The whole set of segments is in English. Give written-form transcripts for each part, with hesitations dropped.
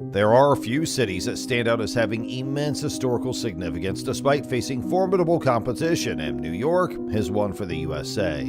There are a few cities that stand out as having immense historical significance despite facing formidable competition, and New York is one for the USA.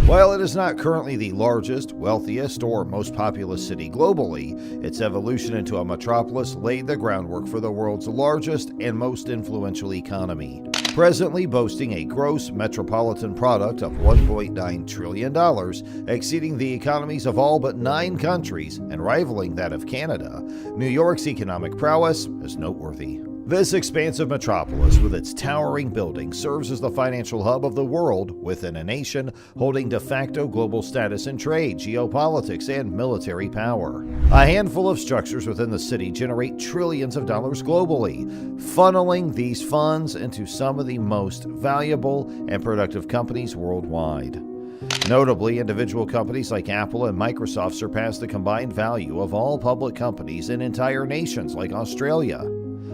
While it is not currently the largest, wealthiest, or most populous city globally, its evolution into a metropolis laid the groundwork for the world's largest and most influential economy. Presently boasting a gross metropolitan product of $1.9 trillion, exceeding the economies of all but 9 countries and rivaling that of Canada, New York's economic prowess is noteworthy. This expansive metropolis, with its towering buildings, serves as the financial hub of the world within a nation holding de facto global status in trade, geopolitics, and military power. A handful of structures within the city generate trillions of dollars globally, funneling these funds into some of the most valuable and productive companies worldwide. Notably, individual companies like Apple and Microsoft surpass the combined value of all public companies in entire nations like Australia.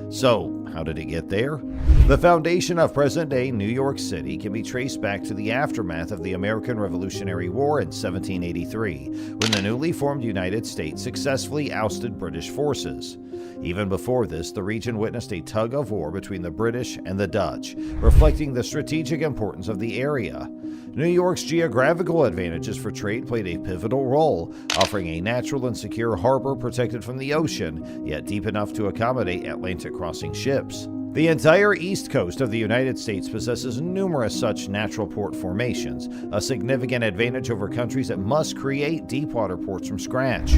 So, how did it get there? The foundation of present-day New York City can be traced back to the aftermath of the American Revolutionary War in 1783, when the newly formed United States successfully ousted British forces. Even before this, the region witnessed a tug-of-war between the British and the Dutch, reflecting the strategic importance of the area. New York's geographical advantages for trade played a pivotal role, offering a natural and secure harbor protected from the ocean, yet deep enough to accommodate Atlantic-crossing ships. The entire east coast of the United States possesses numerous such natural port formations, a significant advantage over countries that must create deepwater ports from scratch.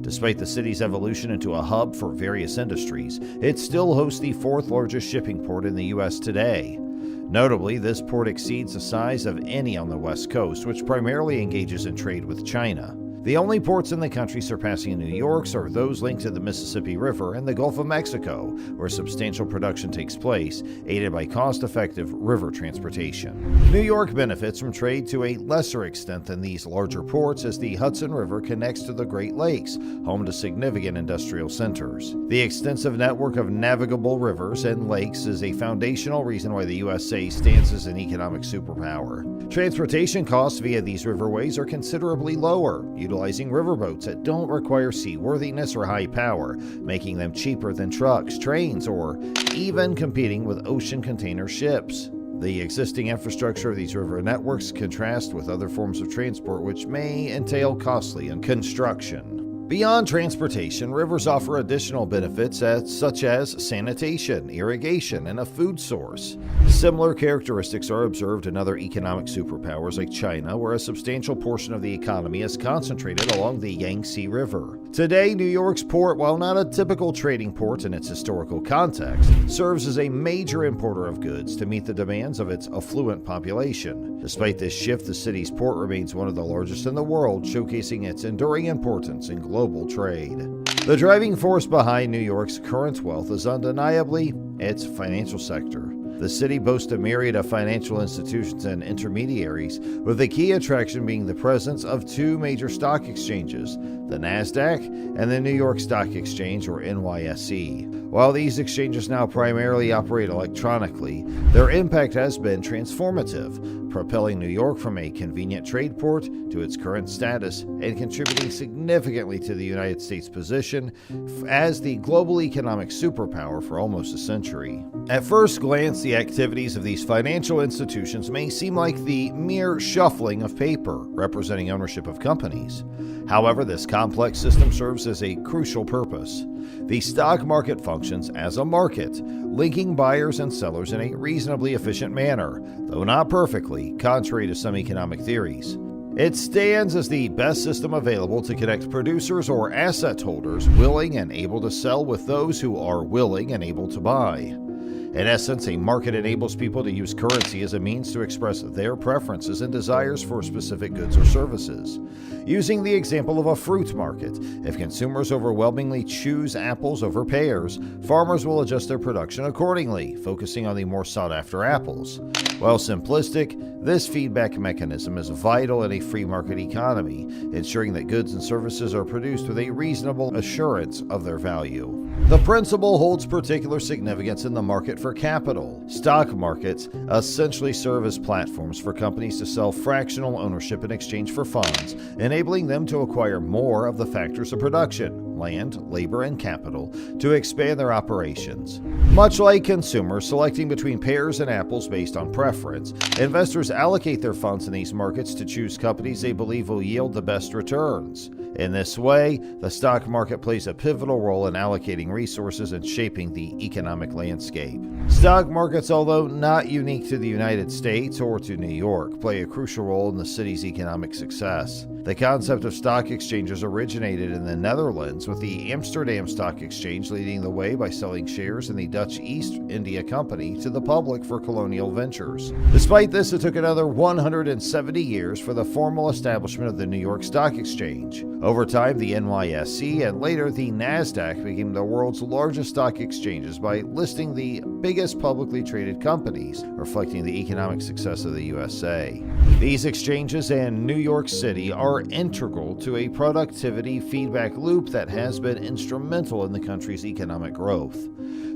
Despite the city's evolution into a hub for various industries, it still hosts the 4th largest shipping port in the U.S. today. Notably, this port exceeds the size of any on the West Coast, which primarily engages in trade with China. The only ports in the country surpassing New York's are those linked to the Mississippi River and the Gulf of Mexico, where substantial production takes place, aided by cost-effective river transportation. New York benefits from trade to a lesser extent than these larger ports, as the Hudson River connects to the Great Lakes, home to significant industrial centers. The extensive network of navigable rivers and lakes is a foundational reason why the USA stands as an economic superpower. Transportation costs via these riverways are considerably lower, utilizing riverboats that don't require seaworthiness or high power, making them cheaper than trucks, trains, or even competing with ocean container ships. The existing infrastructure of these river networks contrast with other forms of transport, which may entail costly construction. Beyond transportation, rivers offer additional benefits such as sanitation, irrigation, and a food source. Similar characteristics are observed in other economic superpowers like China, where a substantial portion of the economy is concentrated along the Yangtze River. Today, New York's port, while not a typical trading port in its historical context, serves as a major importer of goods to meet the demands of its affluent population. Despite this shift, the city's port remains one of the largest in the world, showcasing its enduring importance in global trade. The driving force behind New York's current wealth is undeniably its financial sector. The city boasts a myriad of financial institutions and intermediaries, with the key attraction being the presence of 2 major stock exchanges, the NASDAQ and the New York Stock Exchange, or NYSE. While these exchanges now primarily operate electronically, their impact has been transformative, propelling New York from a convenient trade port to its current status and contributing significantly to the United States' position as the global economic superpower for almost a century. At first glance, the activities of these financial institutions may seem like the mere shuffling of paper representing ownership of companies. However, this complex system serves as a crucial purpose. The stock market functions as a market, linking buyers and sellers in a reasonably efficient manner, though not perfectly, contrary to some economic theories. It stands as the best system available to connect producers or asset holders willing and able to sell with those who are willing and able to buy. In essence, a market enables people to use currency as a means to express their preferences and desires for specific goods or services. Using the example of a fruit market, if consumers overwhelmingly choose apples over pears, farmers will adjust their production accordingly, focusing on the more sought-after apples. While simplistic, this feedback mechanism is vital in a free market economy, ensuring that goods and services are produced with a reasonable assurance of their value. The principle holds particular significance in the market for capital. Stock markets essentially serve as platforms for companies to sell fractional ownership in exchange for funds, enabling them to acquire more of the factors of production, land, labor, and capital to expand their operations. Much like consumers selecting between pears and apples based on preference, investors allocate their funds in these markets to choose companies they believe will yield the best returns. In this way, the stock market plays a pivotal role in allocating resources and shaping the economic landscape. Stock markets, although not unique to the United States or to New York, play a crucial role in the city's economic success. The concept of stock exchanges originated in the Netherlands, with the Amsterdam Stock Exchange leading the way by selling shares in the Dutch East India Company to the public for colonial ventures. Despite this, it took another 170 years for the formal establishment of the New York Stock Exchange. Over time, the NYSE and later the NASDAQ became the world's largest stock exchanges by listing the biggest publicly traded companies, reflecting the economic success of the USA. These exchanges and New York City are integral to a productivity feedback loop that has been instrumental in the country's economic growth.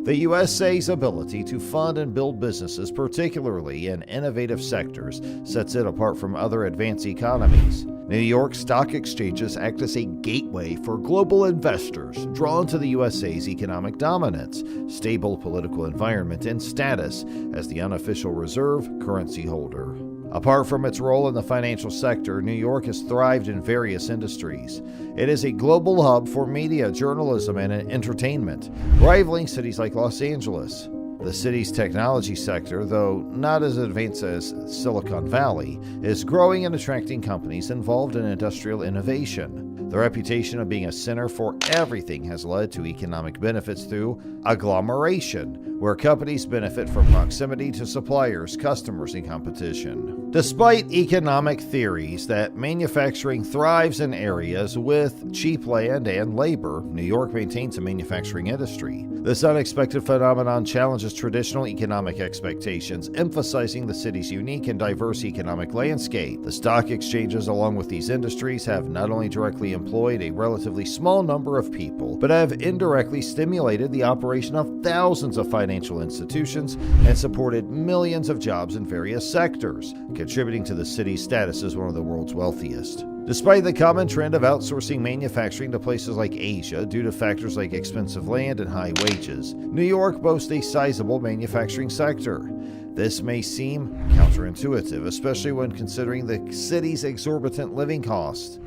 The USA's ability to fund and build businesses, particularly in innovative sectors, sets it apart from other advanced economies. New York stock exchanges act as a gateway for global investors drawn to the USA's economic dominance, stable political environment, and status as the unofficial reserve currency holder. Apart from its role in the financial sector, New York has thrived in various industries. It is a global hub for media, journalism, and entertainment, rivaling cities like Los Angeles. The city's technology sector, though not as advanced as Silicon Valley, is growing and attracting companies involved in industrial innovation. The reputation of being a center for everything has led to economic benefits through agglomeration, where companies benefit from proximity to suppliers, customers, and competition. Despite economic theories that manufacturing thrives in areas with cheap land and labor, New York maintains a manufacturing industry. This unexpected phenomenon challenges traditional economic expectations, emphasizing the city's unique and diverse economic landscape. The stock exchanges, along with these industries, have not only directly employed a relatively small number of people, but have indirectly stimulated the operation of thousands of financial institutions and supported millions of jobs in various sectors, contributing to the city's status as one of the world's wealthiest. Despite the common trend of outsourcing manufacturing to places like Asia due to factors like expensive land and high wages, New York boasts a sizable manufacturing sector. This may seem counterintuitive, especially when considering the city's exorbitant living costs.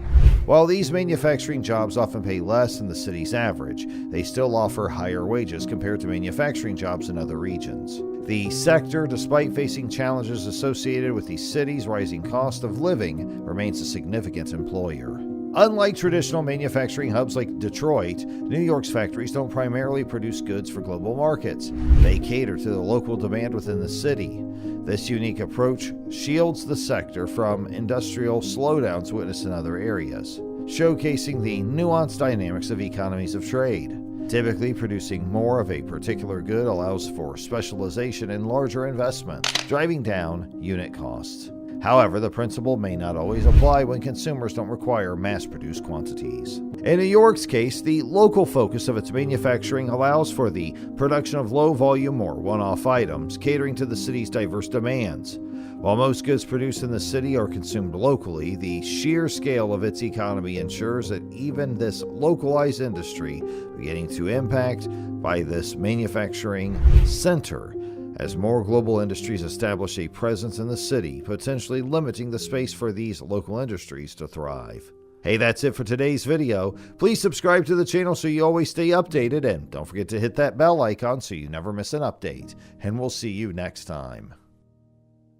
While these manufacturing jobs often pay less than the city's average, they still offer higher wages compared to manufacturing jobs in other regions. The sector, despite facing challenges associated with the city's rising cost of living, remains a significant employer. Unlike traditional manufacturing hubs like Detroit, New York's factories don't primarily produce goods for global markets. They cater to the local demand within the city. This unique approach shields the sector from industrial slowdowns witnessed in other areas, showcasing the nuanced dynamics of economies of trade. Typically, producing more of a particular good allows for specialization and larger investments, driving down unit costs. However, the principle may not always apply when consumers don't require mass-produced quantities. In New York's case, the local focus of its manufacturing allows for the production of low-volume or one-off items, catering to the city's diverse demands. While most goods produced in the city are consumed locally, the sheer scale of its economy ensures that even this localized industry beginning to impact by this manufacturing center as more global industries establish a presence in the city, potentially limiting the space for these local industries to thrive. Hey, that's it for today's video. Please subscribe to the channel so you always stay updated, and don't forget to hit that bell icon so you never miss an update. And we'll see you next time.